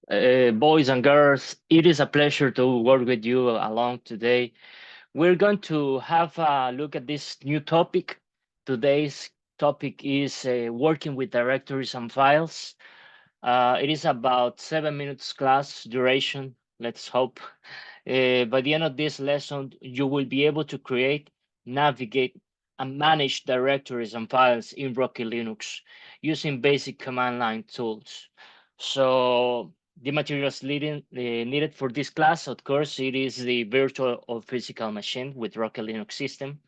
Boys and girls, it is a pleasure to work with you along today. We're going to have a look at this new topic. Today's topic is working with directories and files. It is about 7 minutes class duration, let's hope. By the end of this lesson, you will be able to create, navigate, and manage directories and files in Rocky Linux using basic command line tools. So the materials needed for this class, of course, it is the virtual or physical machine with Rocky Linux system.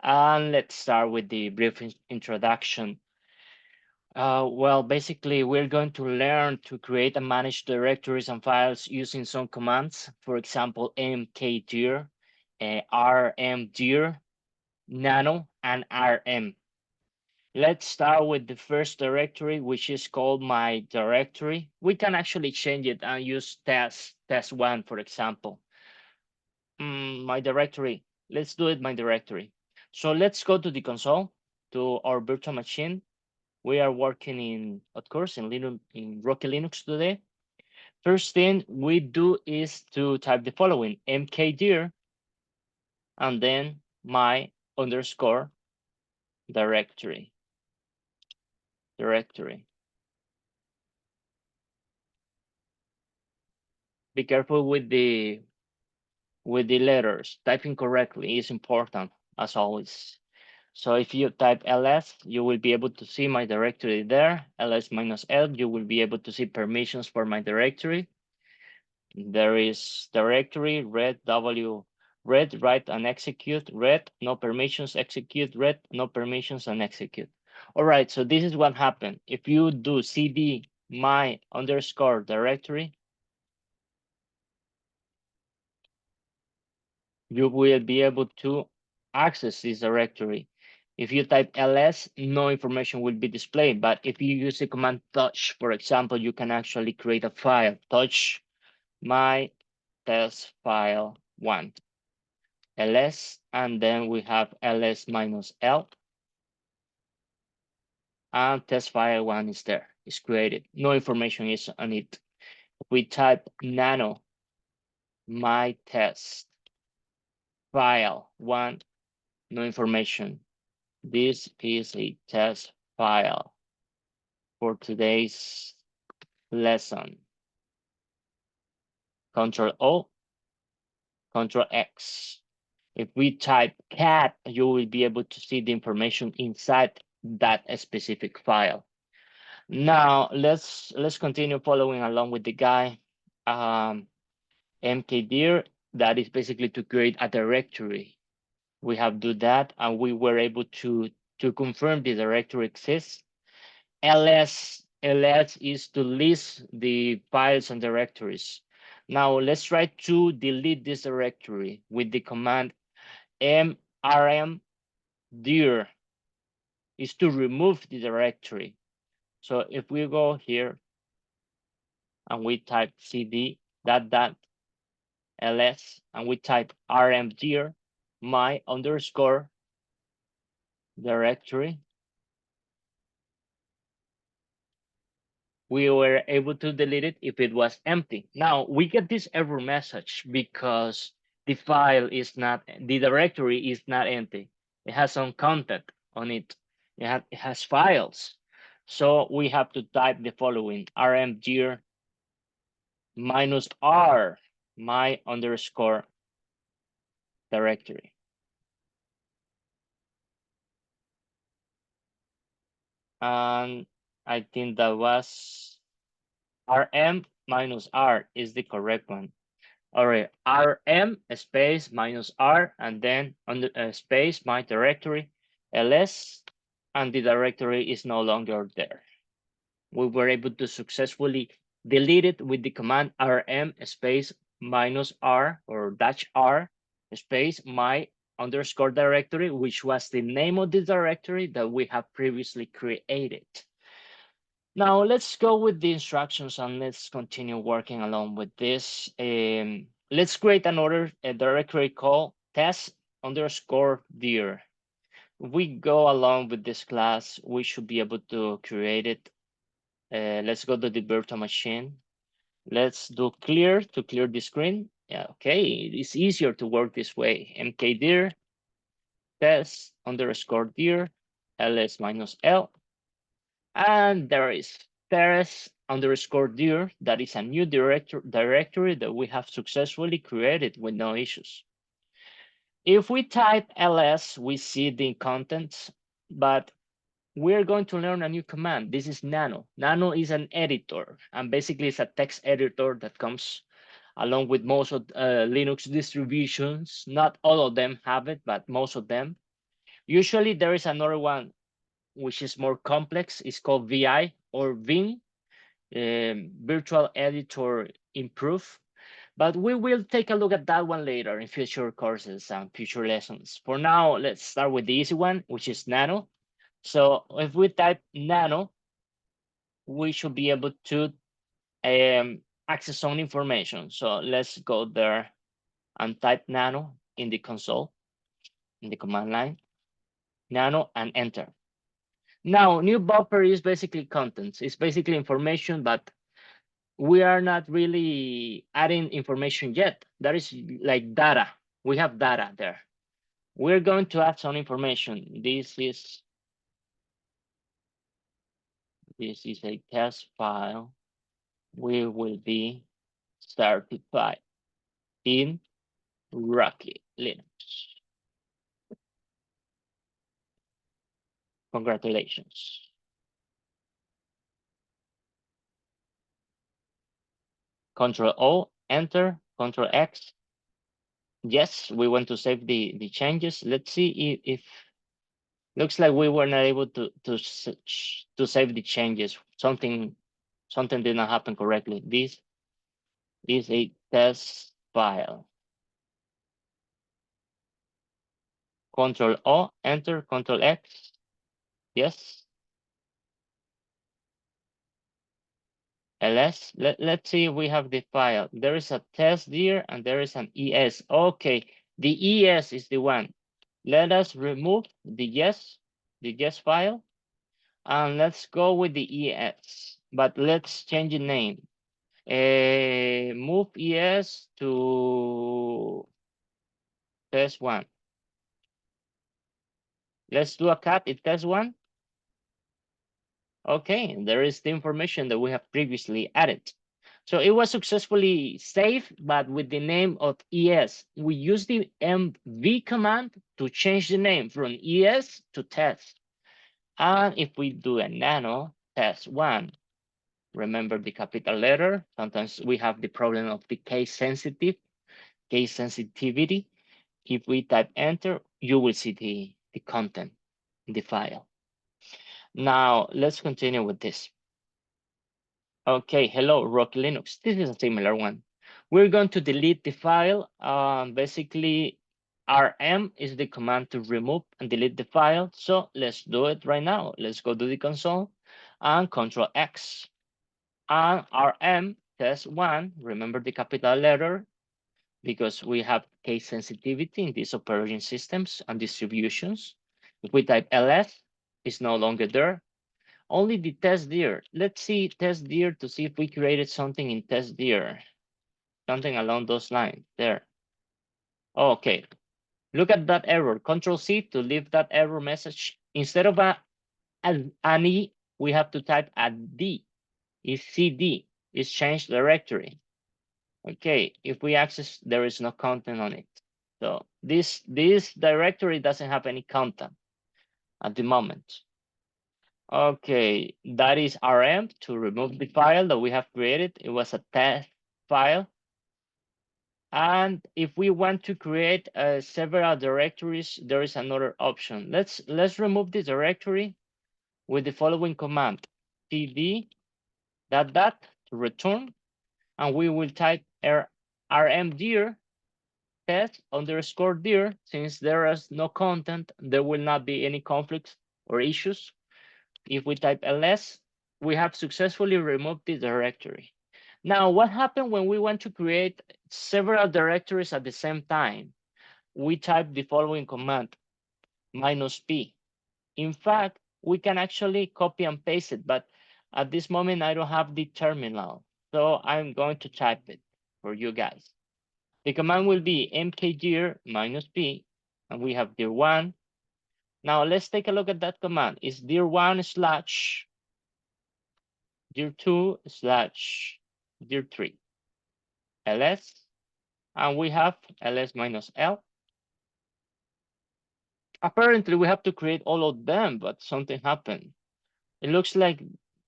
And let's start with the brief introduction. Well, basically, we're going to learn to create and manage directories and files using some commands. For example, mkdir, rmdir, nano, and rm. Let's start with the first directory, which is called my directory. We can actually change it and use test1, for example. My directory. Let's do it my directory. So let's go to the console, to our virtual machine. We are working in, of course, in Linux, in Rocky Linux today. First thing we do is to type the following: mkdir, and then my underscore directory. Be careful with the letters. Typing correctly is important, as always. So if you type ls, you will be able to see my directory there. ls minus l, you will be able to see permissions for my directory. There is directory, read w, read, write, and execute, read, no permissions, execute, read, no permissions, and execute. All right, so this is what happened. If you do cd my underscore directory, you will be able to access this directory. If you type ls, no information will be displayed. But if you use the command touch, for example, you can actually create a file, touch my test file 1, ls, and then we have ls minus l, and test file 1 is there, it's created. No information is on it. We type nano my test file 1, no information. This is a test file for today's lesson. Control O, Control X. If we type cat, you will be able to see the information inside that specific file. Now let's continue following along with the guy. mkdir, that is basically to create a directory. We have do that, and we were able to confirm the directory exists. ls is to list the files and directories. Now let's try to delete this directory with the command rmdir, is to remove the directory. So if we go here and we type cd ls and we type rmdir my underscore directory, we were able to delete it if it was empty. Now we get this error message because the file is not, the directory is not empty. It has some content on it. It has files. So we have to type the following: rmdir minus r my underscore directory. And I think that was rm minus r is the correct one. All right, rm space minus r, and then under space my directory ls, and the directory is no longer there. We were able to successfully delete it with the command rm space minus r or dash r space my underscore directory, which was the name of the directory that we have previously created. Now let's go with the instructions and let's continue working along with this. Let's create another directory called test underscore dir. If we go along with this class, we should be able to create it. Let's go to the virtual machine. Let's do clear to clear the screen. Yeah, okay, it's easier to work this way. mkdir test underscore dir ls minus l, and there is test underscore dir. That is a new directory that we have successfully created with no issues. If we type ls, we see the contents, but we're going to learn a new command. This is nano. Nano is an editor, and basically it's a text editor that comes along with most of Linux distributions. Not all of them have it, but most of them. Usually there is another one which is more complex. It's called VI or Vim, Virtual Editor Improve. But we will take a look at that one later in future courses and future lessons. For now, let's start with the easy one, which is nano. So if we type nano, we should be able to access some information. So let's go there and type nano in the console, in the command line, nano, and enter. Now, new buffer is basically contents. It's basically information, but we are not really adding information yet. That is like data. We have data there. We're going to add some information. This is a test file. We will be certified in Rocky Linux. Congratulations. Control O, enter, Control X. Yes, we want to save the changes. Let's see if looks like we were not able to save the changes. Something did not happen correctly. This is a test file. Control O, enter, Control X. Yes. ls. Let's see if we have the file. There is a test there and there is an es. Okay, the es is the one. Let us remove the yes file, and let's go with the es, but let's change the name. Move es to test1. Let's do a cat in test1. Okay, there is the information that we have previously added. So it was successfully saved, but with the name of ES. We use the mv command to change the name from ES to test. And if we do a nano test1, remember the capital letter. Sometimes we have the problem of the case sensitivity. If we type enter, you will see the content in the file. Now let's continue with this. Okay, hello, Rocky Linux. This is a similar one. We're going to delete the file. Basically, rm is the command to remove and delete the file. So let's do it right now. Let's go to the console and Control X. And rm test1, remember the capital letter, because we have case sensitivity in these operating systems and distributions. If we type ls, it's no longer there. Only the testdir. Let's see testdir to see if we created something in testdir. Something along those lines there. Okay, look at that error. Control C to leave that error message. Instead of an E, we have to type a D. It's CD. It's change directory. Okay, if we access, there is no content on it. So this directory doesn't have any content at the moment. Okay, that is rm to remove the file that we have created. It was a test file. And if we want to create several directories, there is another option. Let's remove the directory with the following command: cd ... to return, and we will type rmdir test underscore dir. Since there is no content, there will not be any conflicts or issues. If we type ls, we have successfully removed the directory. Now, what happened when we want to create several directories at the same time? We type the following command, -p. In fact, we can actually copy and paste it, but at this moment, I don't have the terminal. So I'm going to type it for you guys. The command will be mkdir -p, and we have dir1. Now let's take a look at that command. It's dir1 slash dir2 slash dir3 ls, and we have ls minus l. Apparently we have to create all of them, but something happened. It looks like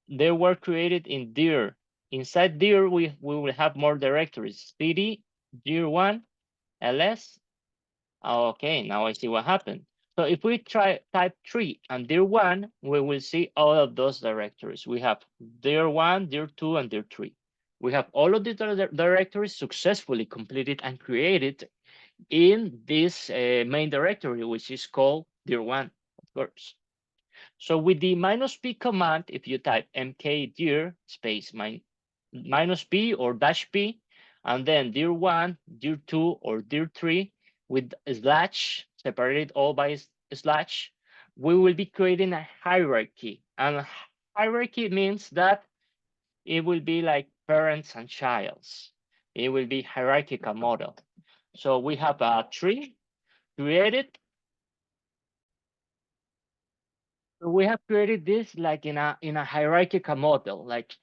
they were created in dir. Inside dir, we will have more directories: cd, dir1, ls. Okay, now I see what happened. So if we try type 3 and dir1, we will see all of those directories. We have dir1, dir2, and dir3. We have all of the directories successfully completed and created in this main directory, which is called dir1, of course. So with the -p command, if you type mkdir space minus p or dash p, and then dir1, dir2, or dir3 with slash, separated all by slash, we will be creating a hierarchy. And hierarchy means that it will be like parents and childs. It will be hierarchical model. So we have a tree created. So we have created this like in a hierarchical model, like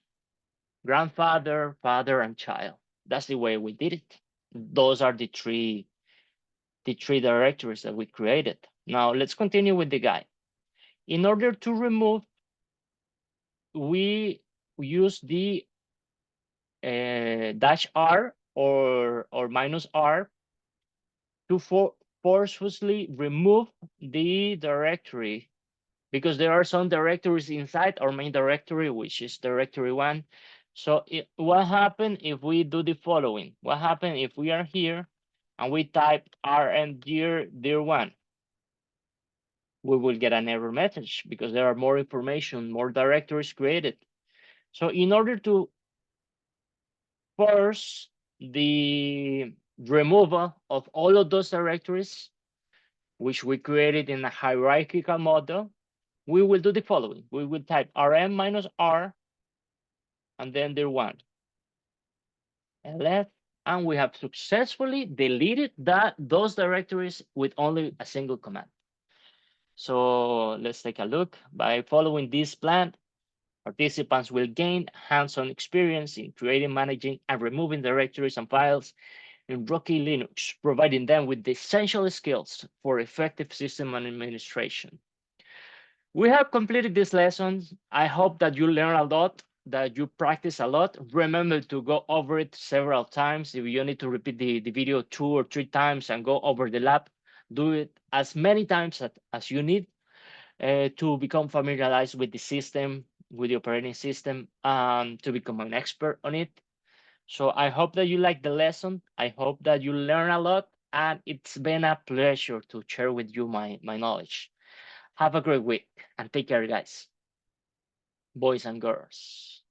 grandfather, father, and child. That's the way we did it. Those are the three directories that we created. Now let's continue with the guide. In order to remove, we use the dash R or minus R to forcefully remove the directory, because there are some directories inside our main directory, which is directory1. So what happens if we do the following? What happens if we are here and we type rmdir dir1? We will get an error message because there are more information, more directories created. So in order to force the removal of all of those directories, which we created in a hierarchical model, we will do the following. We will type rm minus r and then dir1 ls, and we have successfully deleted those directories with only a single command. So let's take a look. By following this plan, participants will gain hands-on experience in creating, managing, and removing directories and files in Rocky Linux, providing them with the essential skills for effective system administration. We have completed this lesson. I hope that you learn a lot, that you practice a lot. Remember to go over it several times. If you need to repeat the video 2 or 3 times and go over the lab, do it as many times as you need to become familiarized with the system, with the operating system, to become an expert on it. So I hope that you like the lesson. I hope that you learn a lot, and it's been a pleasure to share with you my knowledge. Have a great week and take care, guys, boys and girls.